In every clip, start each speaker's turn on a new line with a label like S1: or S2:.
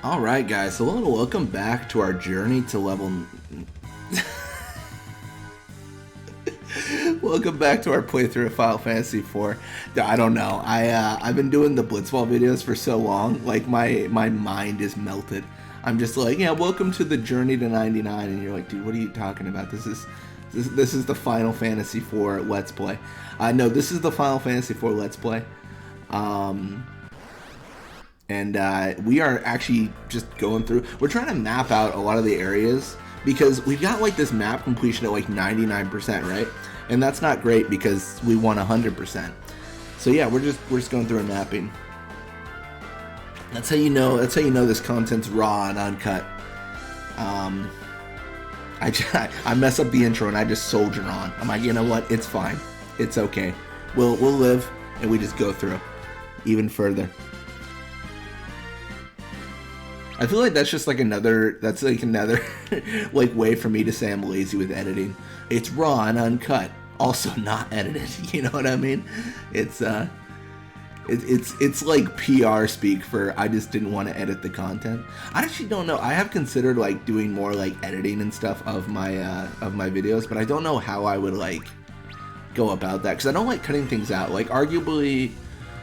S1: Alright guys, so welcome back to our journey to level... Welcome back to our playthrough of Final Fantasy IV. I don't know, I've been doing the Blitzball videos for so long, like my mind is melted. I'm just like, yeah, welcome to the journey to 99, and you're like, dude, what are you talking about? This is the Final Fantasy IV Let's Play. No, this is the Final Fantasy IV Let's Play. And we are actually just going through, we're trying to map out a lot of the areas because we've got like this map completion at like 99%, right? And that's not great because we want 100%. So yeah, we're just going through and mapping. That's how you know this content's raw and uncut. I mess up the intro and I just soldier on. I'm like, you know what? It's fine. It's okay. We'll live, and we just go through even further. I feel like that's just like another like way for me to say I'm lazy with editing. It's raw and uncut, also not edited. You know what I mean? It's like PR speak for I just didn't want to edit the content. I actually don't know. I have considered like doing more like editing and stuff of my videos, but I don't know how I would like go about that because I don't like cutting things out. Like arguably.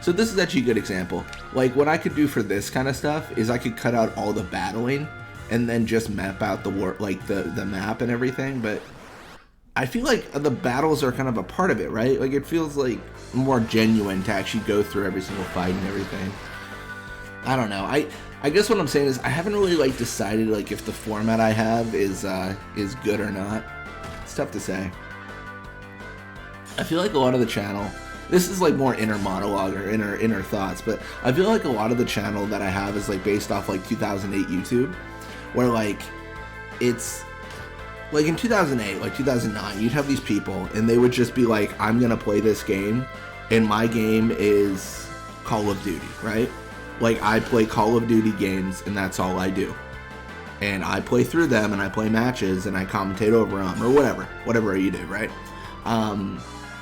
S1: So this is actually a good example. Like what I could do for this kind of stuff is I could cut out all the battling and then just map out the the map and everything. But I feel like the battles are kind of a part of it, right? Like it feels like more genuine to actually go through every single fight and everything. I don't know. I guess what I'm saying is I haven't really like decided like if the format I have is good or not. It's tough to say. I feel like a lot of the channel. This is like more inner monologue or inner thoughts, but I feel like a lot of the channel that I have is like based off like 2008 YouTube, where like it's like in 2008, like 2009, you'd have these people and they would just be like, I'm gonna play this game, and my game is Call of Duty, right? Like I play Call of Duty games and that's all I do, and I play through them and I play matches and I commentate over them or whatever you do, right?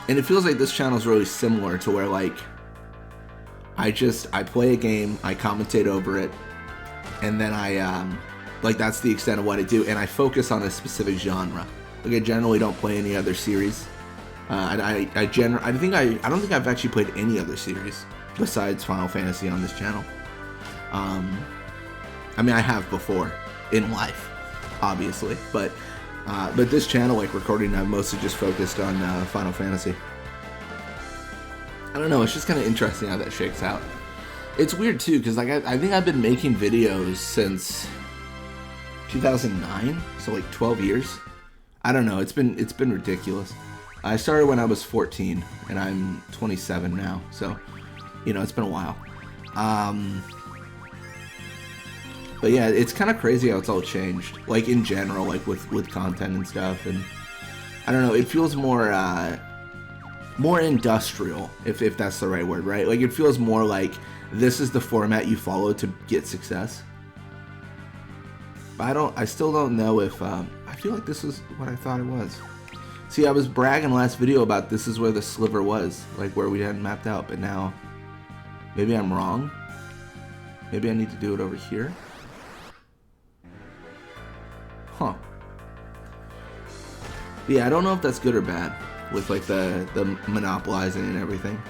S1: And it feels like this channel is really similar to where like I play a game, I commentate over it, and then I like that's the extent of what I do, and I focus on a specific genre. Like I generally don't play any other series. I don't think I've actually played any other series besides Final Fantasy on this channel. I mean I have before in life, obviously, but this channel, like recording, I've mostly just focused on Final Fantasy. I don't know, it's just kind of interesting how that shakes out. It's weird too, because like I think I've been making videos since 2009, so like 12 years. I don't know, it's been ridiculous. I started when I was 14, and I'm 27 now, so you know it's been a while. But yeah, it's kind of crazy how it's all changed, like in general, like with content and stuff, and I don't know, it feels more industrial, if that's the right word, right? Like it feels more like this is the format you follow to get success. But I still don't know if, I feel like this is what I thought it was. See, I was bragging last video about this is where the sliver was, like where we hadn't mapped out, but now, maybe I'm wrong. Maybe I need to do it over here. Huh. Yeah, I don't know if that's good or bad with like the monopolizing and everything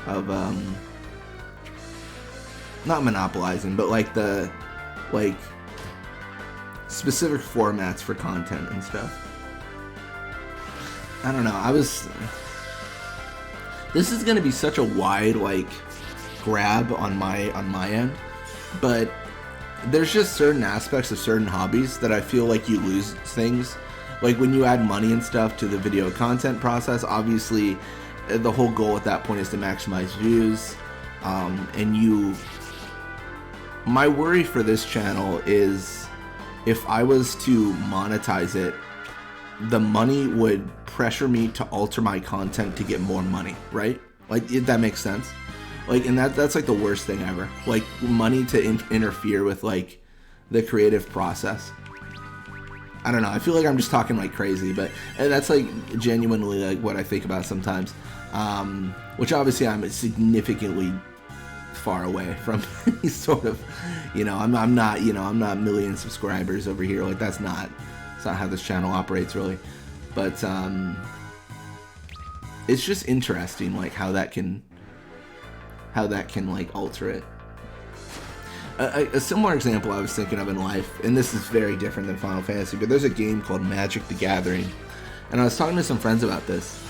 S1: of not monopolizing, but like the specific formats for content and stuff. I don't know. This is gonna be such a wide like grab on my end, but there's just certain aspects of certain hobbies that I feel like you lose things. Like when you add money and stuff to the video content process, obviously the whole goal at that point is to maximize views. My worry for this channel is if I was to monetize it, the money would pressure me to alter my content to get more money, right? Like if that makes sense. Like, and that's like the worst thing ever. Like money to interfere with like the creative process. I don't know. I feel like I'm just talking like crazy, but that's like genuinely like what I think about sometimes. Which obviously I'm significantly far away from any sort of, I'm not, I'm not million subscribers over here. Like that's not how this channel operates really. But it's just interesting, like how that can like alter it. A similar example I was thinking of in life, and this is very different than Final Fantasy, but there's a game called Magic the Gathering, and I was talking to some friends about this.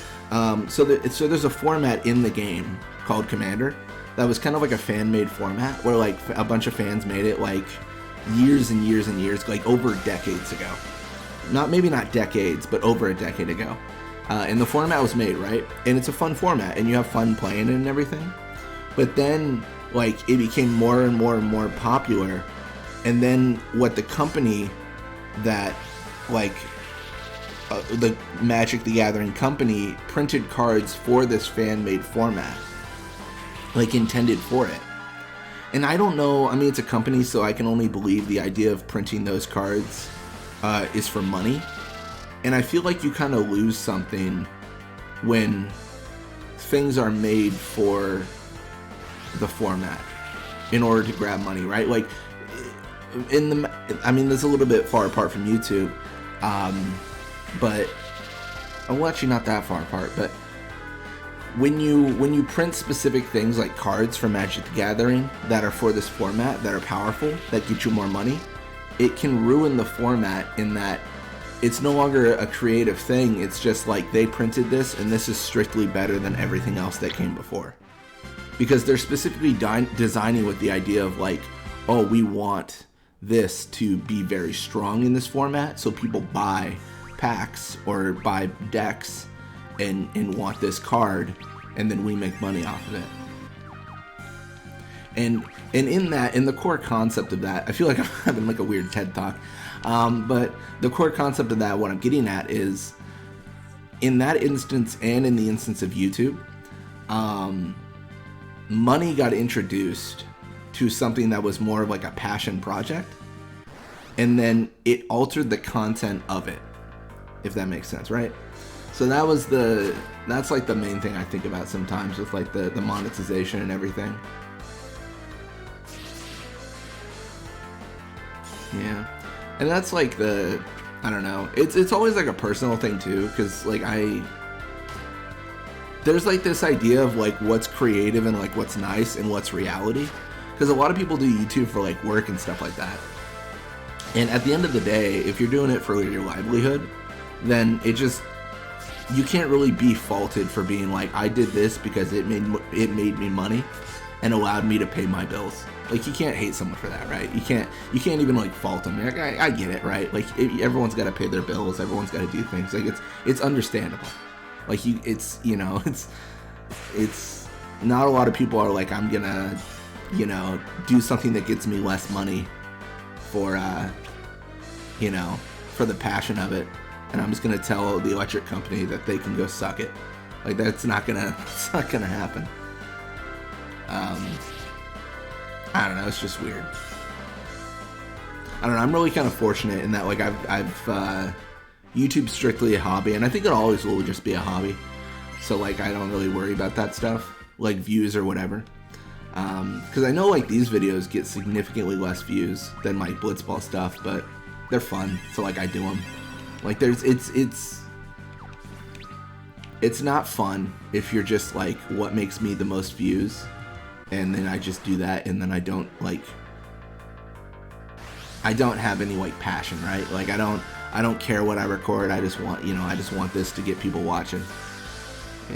S1: So there's a format in the game called Commander that was kind of like a fan-made format where like a bunch of fans made it like years and years and years, like over decades ago. Maybe not decades, but over a decade ago. And the format was made, right? And it's a fun format, and you have fun playing it and everything. But then, like, it became more and more and more popular. And then what the company that, like, the Magic the Gathering company printed cards for this fan-made format, like, intended for it. And I don't know, I mean, it's a company, so I can only believe the idea of printing those cards is for money. And I feel like you kind of lose something when things are made for the format in order to grab money, right? Like, that's a little bit far apart from YouTube, but, well, actually not that far apart, but when you print specific things like cards for Magic the Gathering that are for this format, that are powerful, that get you more money, it can ruin the format in that it's no longer a creative thing. It's just like they printed this and this is strictly better than everything else that came before. Because they're specifically designing with the idea of like, oh, we want this to be very strong in this format, so people buy packs or buy decks and want this card, and then we make money off of it. And in the core concept of that, I feel like I'm having like a weird TED talk, but the core concept of that, what I'm getting at is, in that instance and in the instance of YouTube, money got introduced to something that was more of like a passion project, and then it altered the content of it, if that makes sense, right? So that's like the main thing I think about sometimes with like the monetization and everything. Yeah, and that's like I don't know, it's always like a personal thing too, because like there's like this idea of like what's creative and like what's nice and what's reality, because a lot of people do YouTube for like work and stuff like that, and at the end of the day, if you're doing it for your livelihood, then you can't really be faulted for being like, I did this because it made me money and allowed me to pay my bills. Like, you can't hate someone for that, right? You can't even like fault them. Like, I get it, right? Like, everyone's got to pay their bills. Everyone's got to do things. Like, it's understandable. Like, it's not a lot of people are like, I'm gonna, do something that gets me less money for, for the passion of it, and I'm just gonna tell the electric company that they can go suck it. Like, it's not gonna happen. I don't know, it's just weird. I don't know, I'm really kind of fortunate in that, like, I've YouTube's strictly a hobby, and I think it always will just be a hobby. So, like, I don't really worry about that stuff, like views or whatever. Because I know, like, these videos get significantly less views than my Blitzball stuff, but they're fun, so, like, I do them. Like, it's not fun if you're just, like, what makes me the most views, and then I just do that, and then I don't have any, like, passion, right? Like, I don't care what I record. I just want, I just want this to get people watching, I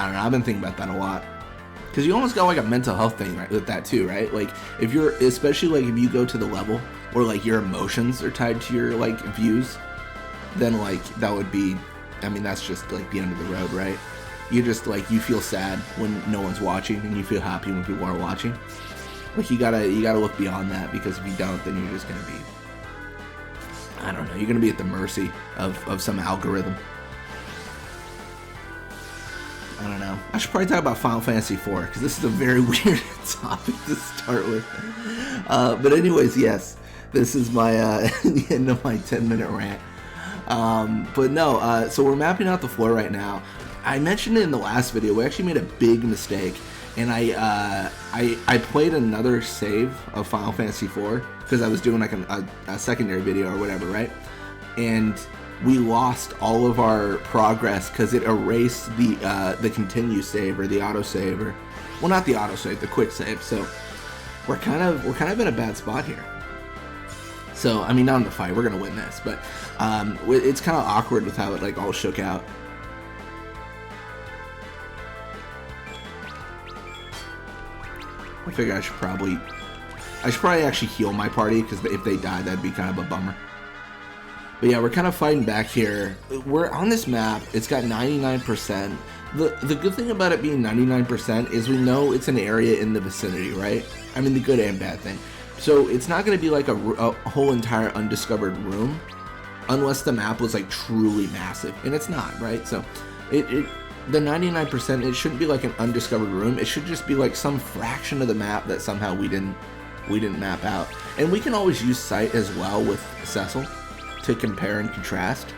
S1: don't know, I've been thinking about that a lot. Because you almost got, like, a mental health thing, right, with that, too, right? Like, especially, like, if you go to the level where, like, your emotions are tied to your, like, views, then, like, that would be, that's just, like, the end of the road, right? You just, like, you feel sad when no one's watching, and you feel happy when people are watching. Like, you gotta look beyond that, because if you don't, then you're just gonna be, I don't know, you're gonna be at the mercy of some algorithm. I don't know. I should probably talk about Final Fantasy IV, because this is a very weird topic to start with. But anyways, yes, this is my the end of my 10-minute rant. But no, so we're mapping out the floor right now. I mentioned it in the last video. We actually made a big mistake, and I played another save of Final Fantasy IV because I was doing like a secondary video or whatever, right? And we lost all of our progress because it erased the continue save or the auto save, or well, not the auto save, the quick save. So we're kind of in a bad spot here. So I mean, not in the fight, we're gonna win this, but it's kind of awkward with how it like all shook out. I figure I should probably actually heal my party, because if they die, that'd be kind of a bummer. But yeah, we're kind of fighting back here. We're on this map. It's got 99%. The good thing about it being 99% is we know it's an area in the vicinity, right? I mean, the good and bad thing. So it's not going to be like a whole entire undiscovered room, unless the map was like truly massive, and it's not, right? So the 99%, it shouldn't be like an undiscovered room. It should just be like some fraction of the map that somehow we didn't map out. And we can always use sight as well with Cecil to compare and contrast,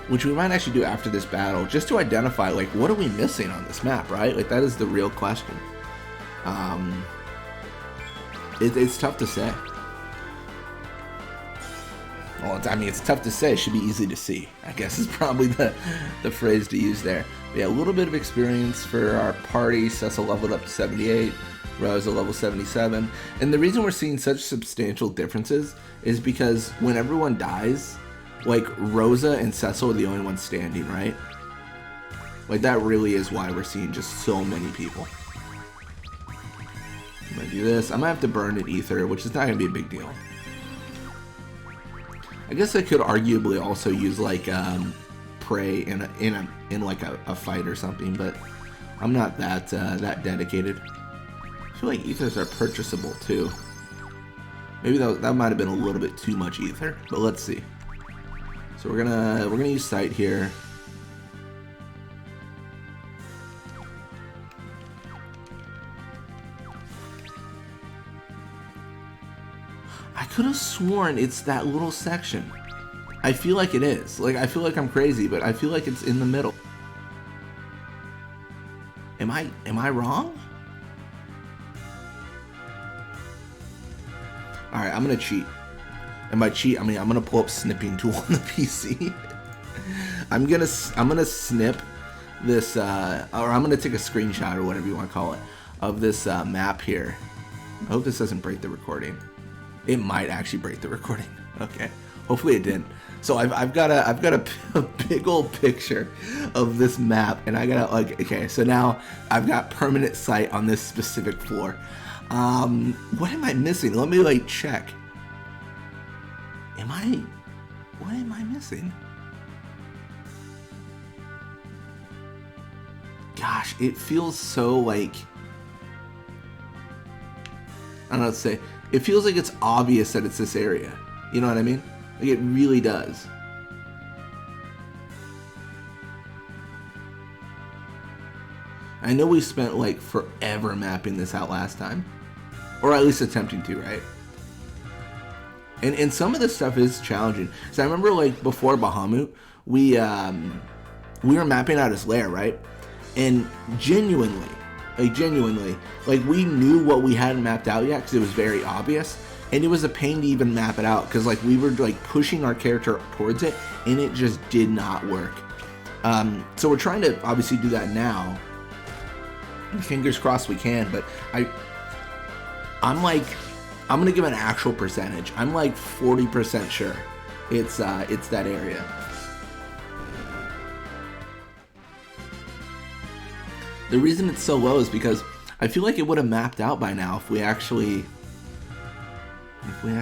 S1: which we might actually do after this battle, just to identify like what are we missing on this map, right? Like that is the real question. It's tough to say. Well, I mean, it's tough to say. It should be easy to see, I guess is probably the phrase to use there. But yeah, a little bit of experience for our party. Cecil leveled up to 78. Rosa level 77. And the reason we're seeing such substantial differences is because when everyone dies, like Rosa and Cecil are the only ones standing, right? Like that really is why we're seeing just so many people. I'm gonna do this. I might have to burn an ether, which is not gonna be a big deal. I guess I could arguably also use like prey in like a fight or something, but I'm not that dedicated. I feel like ethers are purchasable too. Maybe that might have been a little bit too much ether, but let's see. So we're gonna use sight here. I could have sworn it's that little section. I feel like it is. Like I feel like I'm crazy, but I feel like it's in the middle. Am I wrong? Alright, I'm gonna cheat. And by cheat, I mean I'm gonna pull up snipping tool on the PC. I'm gonna snip this, or I'm gonna take a screenshot or whatever you want to call it of this map here. I hope this doesn't break the recording. It might actually break the recording. Okay, hopefully it didn't. So I've got a big old picture of this map, and I gotta like, okay, so now I've got permanent sight on this specific floor. What am I missing? Let me like check. What am I missing? Gosh, it feels so like, I don't know what to say. It feels like it's obvious that it's this area. You know what I mean? Like it really does. I know we spent like forever mapping this out last time. Or at least attempting to, right? And some of this stuff is challenging. So I remember like before Bahamut, we were mapping out his lair, right? And genuinely, like we knew what we hadn't mapped out yet because it was very obvious. And it was a pain to even map it out because like we were like pushing our character towards it and it just did not work. So we're trying to obviously do that now. Fingers crossed we can, but I'm gonna give an actual percentage. I'm like 40% sure it's that area. The reason it's so low is because I feel like it would have mapped out by now if we actually, are we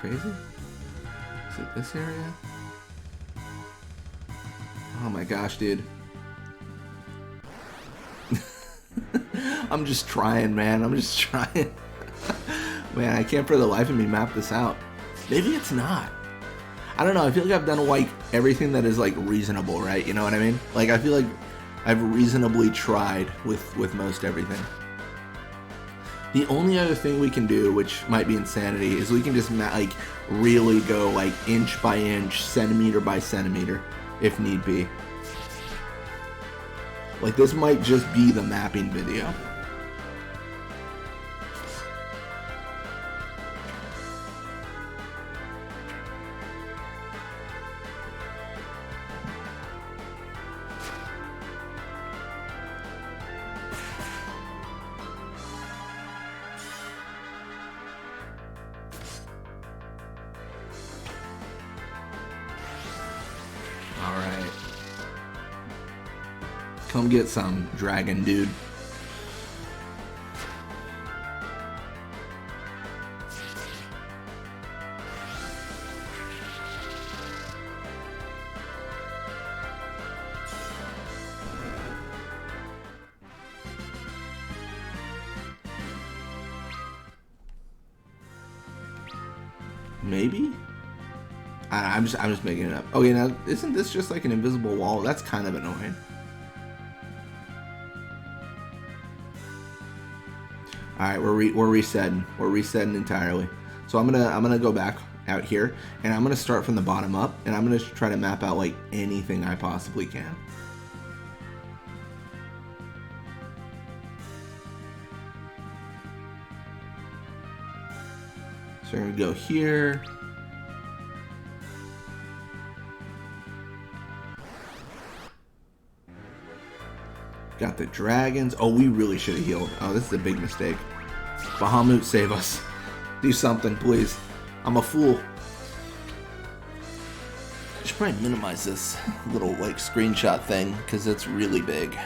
S1: crazy? Is it this area? Oh my gosh, dude. I'm just trying, man. I'm just trying. Man, I can't for the life of me map this out. Maybe it's not. I don't know. I feel like I've done like everything that is like reasonable, right? You know what I mean? Like I feel like I've reasonably tried with most everything. The only other thing we can do, which might be insanity, is we can just like really go like inch by inch, centimeter by centimeter, if need be. Like, this might just be the mapping video. Alright. Come get some, dragon dude. Maybe? I'm just making it up. Okay, now isn't this just like an invisible wall? That's kind of annoying. All right, we're resetting. We're resetting entirely. So I'm gonna go back out here, and I'm gonna start from the bottom up, and I'm gonna try to map out like anything I possibly can. So we're gonna go here. Got the dragons. Oh, we really should have healed. Oh, this is a big mistake. Bahamut, save us. Do something, please. I'm a fool. I should probably minimize this little, like, screenshot thing, because it's really big.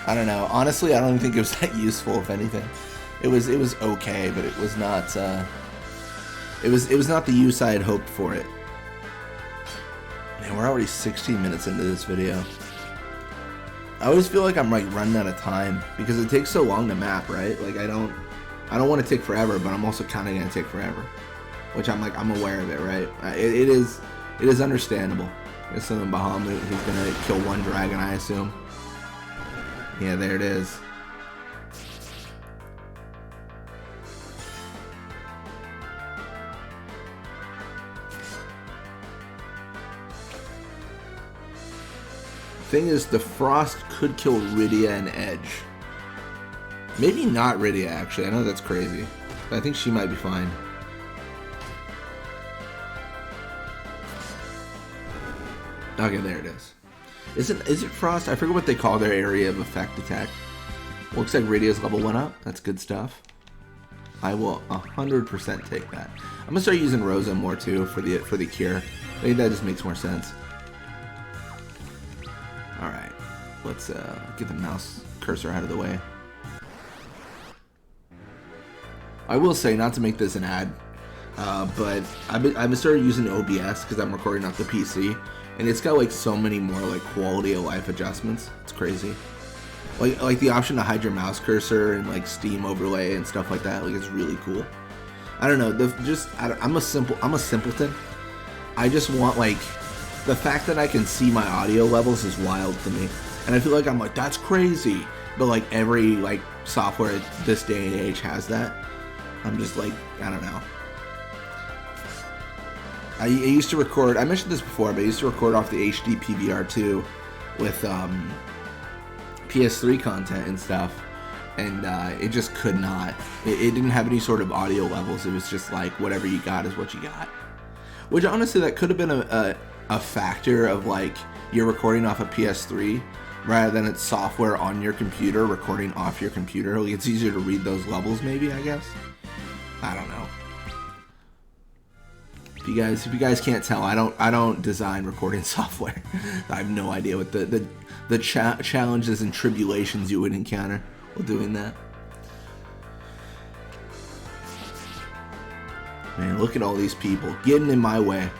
S1: I don't know. Honestly, I don't even think it was that useful, if anything. It was okay, but it was not, it was not the use I had hoped for it. Man, we're already 16 minutes into this video. I always feel like I'm like running out of time because it takes so long to map, right? Like I don't want to take forever, but I'm also kind of gonna take forever, which I'm aware of it, right? It is understandable. There's some Bahamut who's gonna kill one dragon, I assume. Yeah, there it is. Thing is, the frost could kill Rydia and Edge. Maybe not Rydia, actually. I know that's crazy, but I think she might be fine. Okay, there it is. Is it frost? I forget what they call their area of effect attack. Looks like Rydia's level went up. That's good stuff. I will 100% take that. I'm gonna start using Rosa more too for the cure. I think that just makes more sense. Alright, let's get the mouse cursor out of the way. I will say, not to make this an ad, but I've started using OBS because I'm recording off the PC, and it's got like so many more like quality of life adjustments. It's crazy. Like the option to hide your mouse cursor and like Steam overlay and stuff like that. Like it's really cool. I don't know. I'm a simpleton. I just want like. The fact that I can see my audio levels is wild to me. And I feel like I'm like, that's crazy. But like every like software this day and age has that. I'm just like, I don't know. I used to record, I mentioned this before, but I used to record off the HD PVR2 with PS3 content and stuff. And it just could not. It didn't have any sort of audio levels. It was just like, whatever you got is what you got. Which honestly, that could have been a factor of like you're recording off a PS3 rather than it's software on your computer recording off your computer. Like it's easier to read those levels, maybe, I guess. I don't know. If you guys can't tell, I don't design recording software. I have no idea what the challenges and tribulations you would encounter while doing that. Man, look at all these people getting in my way.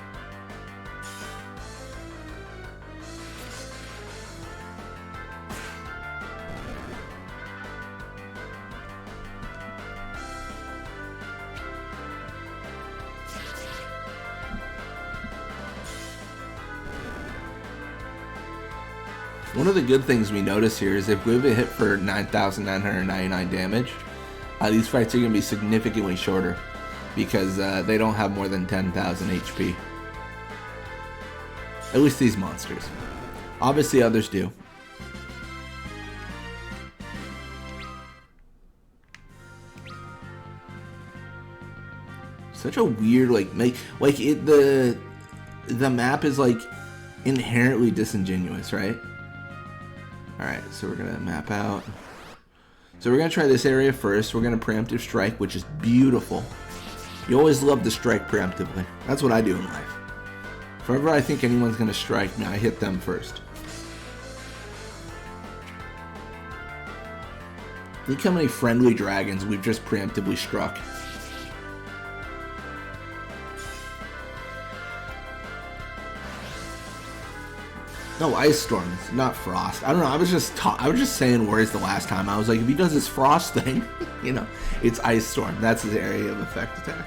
S1: One of the good things we notice here is if we have a hit for 9,999 damage, these fights are going to be significantly shorter because they don't have more than 10,000 HP. At least these monsters. Obviously others do, Such a weird, like it, the map is, like, inherently disingenuous, right? Alright, so we're gonna map out. So we're gonna try this area first. We're gonna preemptive strike, which is beautiful. You always love to strike preemptively. That's what I do in life. If ever I think anyone's gonna strike me, I hit them first. Think how many friendly dragons we've just preemptively struck. No, ice storms, not frost. I don't know. I was just saying words the last time. I was like, if he does his frost thing, you know, it's ice storm. That's his area of effect attack.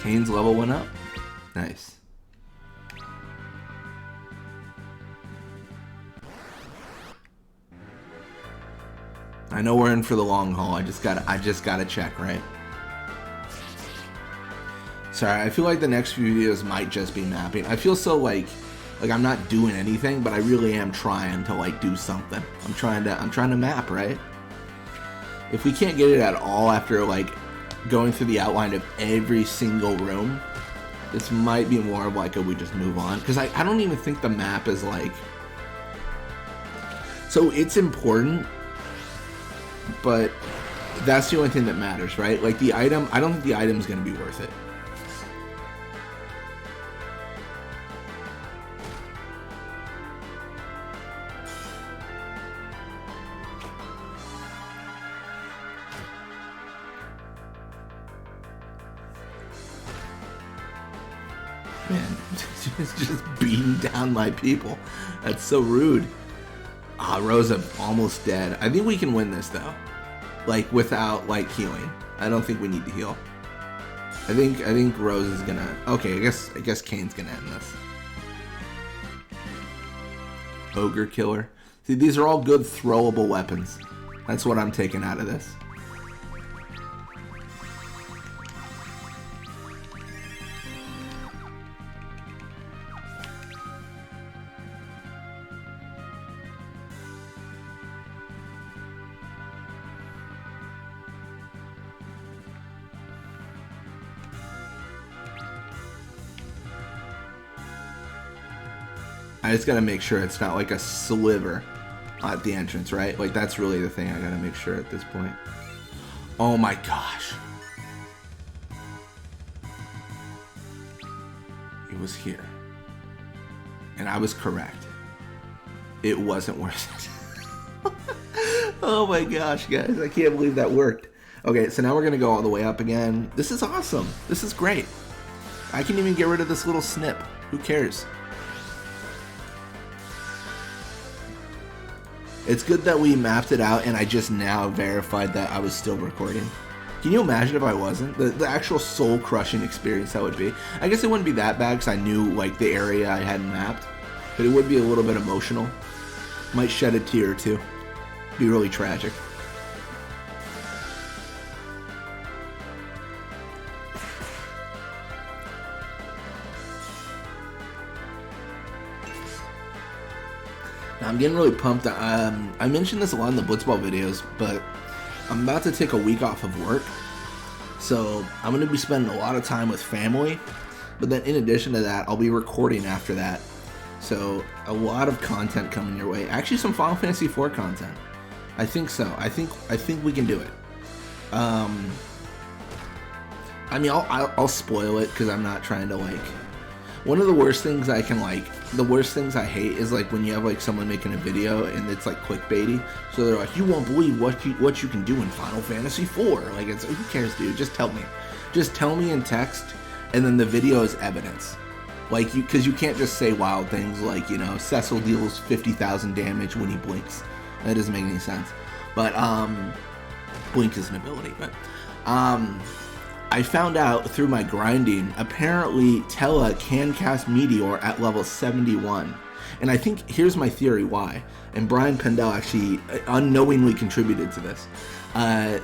S1: Kane's level went up. Nice. I know we're in for the long haul. I just gotta check, right? Sorry, I feel like the next few videos might just be mapping. I feel so like I'm not doing anything, but I really am trying to like do something. I'm trying to map, right? If we can't get it at all after like going through the outline of every single room, this might be more of like a we just move on, because I don't even think the map is like, so it's important, but that's the only thing that matters, right? Like the item, I don't think the item's gonna be worth it. Man, just beating down my people. That's so rude. Ah, Rosa almost dead. I think we can win this though. Like without like healing. I don't think we need to heal. I think Rose is gonna. Okay, I guess Kane's gonna end this. Ogre killer. See, these are all good throwable weapons. That's what I'm taking out of this. I just gotta make sure it's not like a sliver at the entrance, right? Like that's really the thing I gotta make sure at this point. Oh my gosh. It was here. And I was correct. It wasn't worth it. Oh my gosh, guys. I can't believe that worked. Okay, so now we're gonna go all the way up again. This is awesome. This is great. I can even get rid of this little snip. Who cares? It's good that we mapped it out and I just now verified that I was still recording. Can you imagine if I wasn't? The actual soul-crushing experience that would be. I guess it wouldn't be that bad because I knew like the area I hadn't mapped. But it would be a little bit emotional. Might shed a tear or two. Be really tragic. I'm getting really pumped. I mentioned this a lot in the Blitzball videos, but I'm about to take a week off of work. So I'm going to be spending a lot of time with family. But then in addition to that, I'll be recording after that. So a lot of content coming your way. Actually some Final Fantasy IV content. I think so. I think we can do it. I mean, I'll spoil it because I'm not trying to like... One of the worst things I can like, the worst things I hate is like when you have like someone making a video and it's like clickbaity. So they're like, you won't believe what you can do in Final Fantasy IV. Like, it's, who cares, dude? Just tell me. Just tell me in text, and then the video is evidence. Like, because you can't just say wild things like, you know, Cecil deals 50,000 damage when he blinks. That doesn't make any sense. But blink is an ability. But I found out through my grinding, apparently Tella can cast Meteor at level 71. And I think here's my theory why. And Brian Pendell actually unknowingly contributed to this.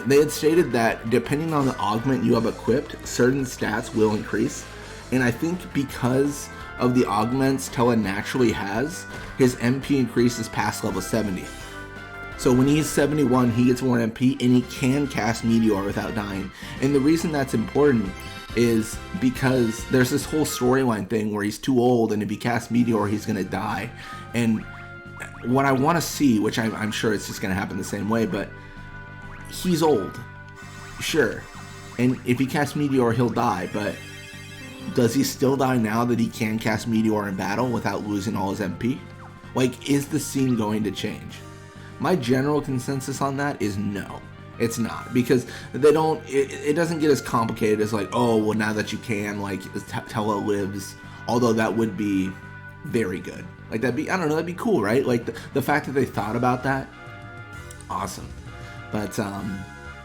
S1: They had stated that depending on the augment you have equipped, certain stats will increase. And I think because of the augments Tella naturally has, his MP increases past level 70. So when he's 71, he gets more MP, and he can cast Meteor without dying. And the reason that's important is because there's this whole storyline thing where he's too old, and if he casts Meteor, he's going to die. And what I want to see, which I'm sure it's just going to happen the same way, but he's old, sure. And if he casts Meteor, he'll die, but does he still die now that he can cast Meteor in battle without losing all his MP? Like, is the scene going to change? My general consensus on that is no, it's not, because they don't. It doesn't get as complicated as like, oh, well, now that you can, like, Tella lives. Although that would be very good. Like, that'd be, I don't know, that'd be cool, right? Like the fact that they thought about that, awesome. But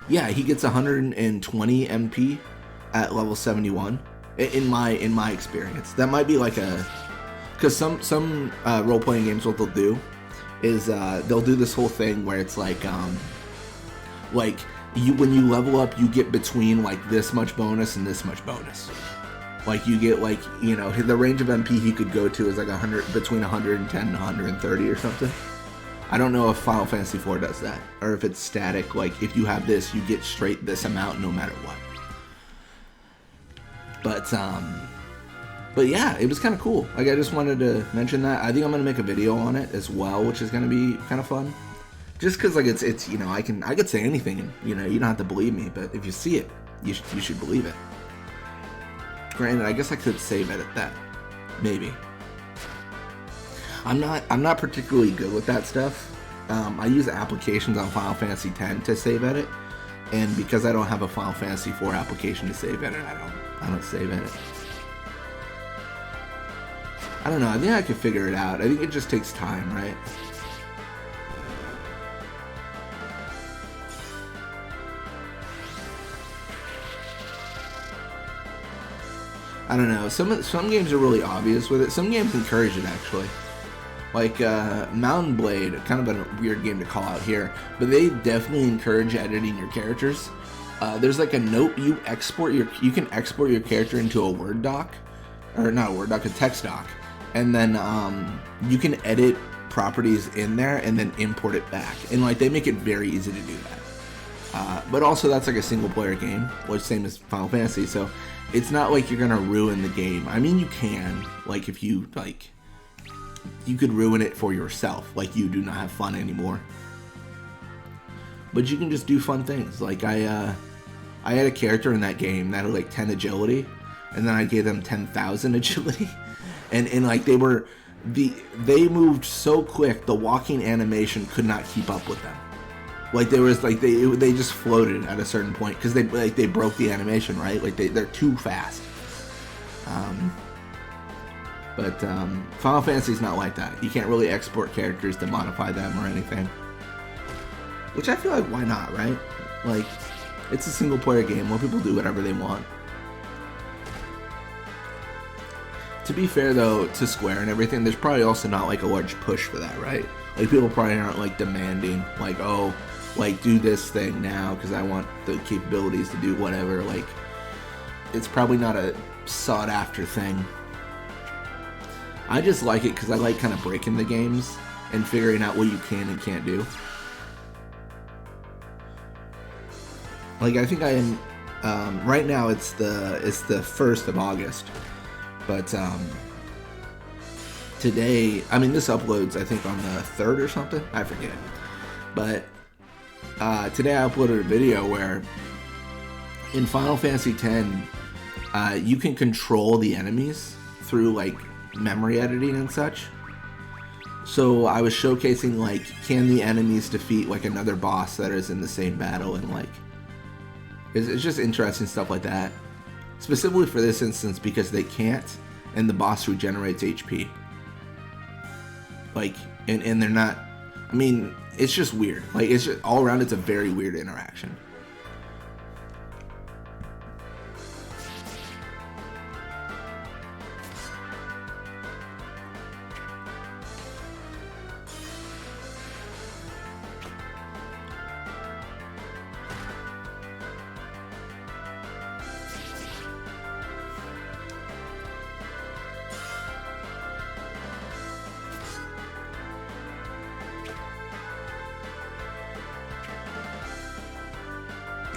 S1: yeah, he gets 120 MP at level 71. In my experience, that might be like a, because some role playing games, what they'll do is they'll do this whole thing where it's like you, when you level up, you get between like this much bonus and this much bonus. Like you get, like, you know, the range of MP he could go to is like 100, between 110 and 130 or something. I don't know if Final Fantasy IV does that, or if it's static. Like if you have this, you get straight this amount no matter what. But yeah, it was kind of cool. Like, I just wanted to mention that. I think I'm gonna make a video on it as well, which is gonna be kind of fun. Just because, like, it's you know, I could say anything, and you know, you don't have to believe me, but if you see it, you should believe it. Granted, I guess I could save edit that, maybe. I'm not particularly good with that stuff. I use applications on Final Fantasy X to save edit, and because I don't have a Final Fantasy IV application to save edit, I don't save edit. I don't know, I think I could figure it out. I think it just takes time, right? I don't know, some games are really obvious with it. Some games encourage it, actually. Like, Mountain Blade, kind of a weird game to call out here, but they definitely encourage editing your characters. There's like a note, you can export your character into a Word doc, or not a Word doc, a text doc, and then you can edit properties in there and then import it back. And like, they make it very easy to do that. But also, that's like a single player game, which same as Final Fantasy, so it's not like you're gonna ruin the game. I mean, you can, like, if you, like, you could ruin it for yourself, like you do not have fun anymore. But you can just do fun things. Like, I had a character in that game that had like 10 agility, and then I gave them 10,000 agility, and like they moved so quick, the walking animation could not keep up with them. Like, there was like they just floated at a certain point because they broke the animation, right? Like they're too fast. But Final Fantasy's not like that. You can't really export characters to modify them or anything. Which I feel like, why not, right? Like, it's a single player game. Let people do whatever they want. To be fair, though, to Square and everything, there's probably also not like a large push for that, right? Like, people probably aren't like demanding, like, oh, like, do this thing now because I want the capabilities to do whatever. Like, it's probably not a sought after thing. I just like it because I like kind of breaking the games and figuring out what you can and can't do. Like, I think I am, right now it's the 1st of August, but today, I mean, this uploads I think on the 3rd or something, I forget, but today I uploaded a video where in Final Fantasy X, you can control the enemies through like memory editing and such. So I was showcasing, like, can the enemies defeat like another boss that is in the same battle, and like it's just interesting stuff like that, specifically for this instance because they can't, and the boss regenerates HP, like, and they're not, I mean, it's just weird. Like, it's just all around, it's a very weird interaction.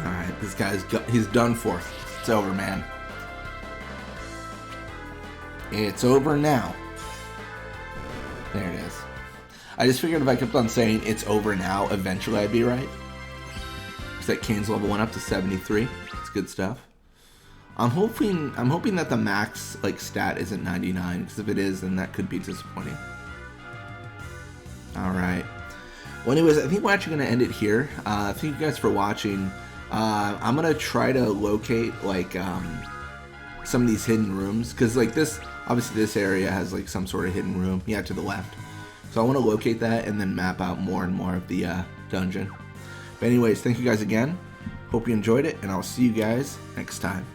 S1: Alright, this he's done for. It's over, man. It's over now. There it is. I just figured if I kept on saying it's over now, eventually I'd be right. Because that Kane's level went up to 73. It's good stuff. I'm hoping that the max like stat isn't 99, because if it is, then that could be disappointing. Alright. Well, anyways, I think we're actually going to end it here. Thank you guys for watching. I'm going to try to locate, like, some of these hidden rooms. Because, like, obviously this area has, like, some sort of hidden room. Yeah, to the left. So I want to locate that and then map out more and more of the dungeon. But anyways, thank you guys again. Hope you enjoyed it, and I'll see you guys next time.